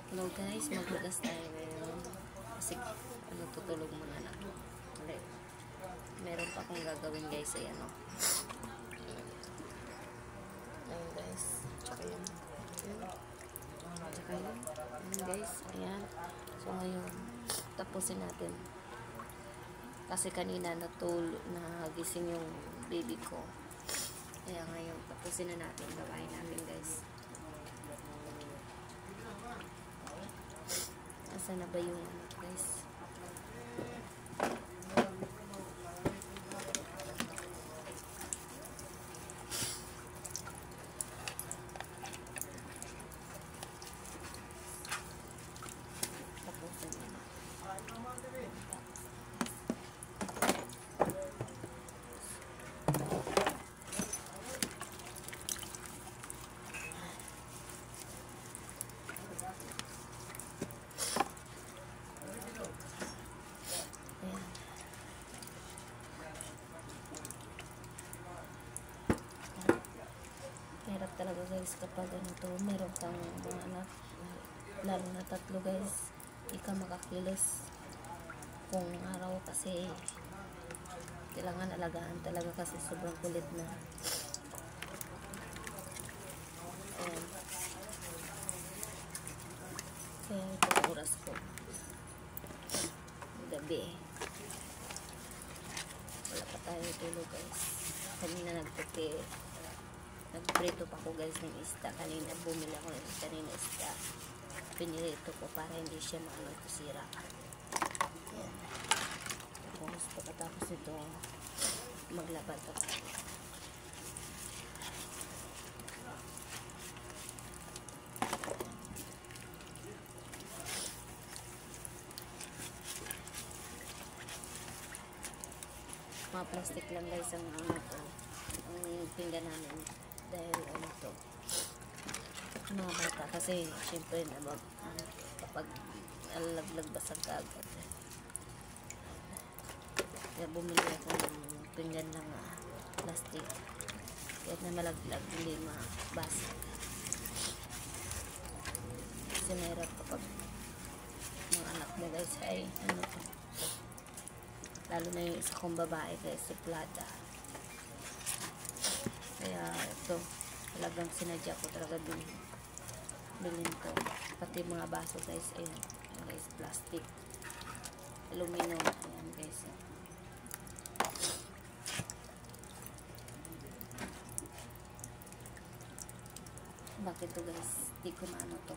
Hello guys, maghugas tayo ngayon. Kasi tutulog muna na. Ulit. Meron pa akong gagawin guys. Ayan o. Ayan guys. Tsaka yan. Tsaka yan. Ayan guys. Ayan. So ngayon, tapusin natin. Kasi kanina nagising yung baby ko. Kaya ngayon, tapusin na natin. Gawain natin guys. Asan na ba yung guys? Tapusin na. Hirap talaga guys kapag meron kang mga anak, lalo na 3 guys, di ka makakilos kung araw kasi kailangan alagaan talaga kasi sobrang kulit na. Ayan. Kaya ito oras ko gabi, wala pa tayo tulog guys. Kanina nagprito pa ko guys ng isda. Kanina bumili ako ng kanina isda, pinirito ko para hindi siya sira. Ayan. Kung pagkatapos nito maglabad ako. Mga plastic lang guys ang ang pinggan namin dahil mga bata kasi syempre kapag alaglag basag agad. Kaya bumili ako ng pinggan ng plastic kahit na malaglag hindi mabasag. Kasi mahirap kapag mga anak mo guys ay lalo na yung isa kong babae guys, suplada. Kaya ito talagang sinadya ko talaga bilhin ko. Pati mga baso guys, ayan guys, plastic, aluminum, ayan guys. Bakit to guys, di ko na to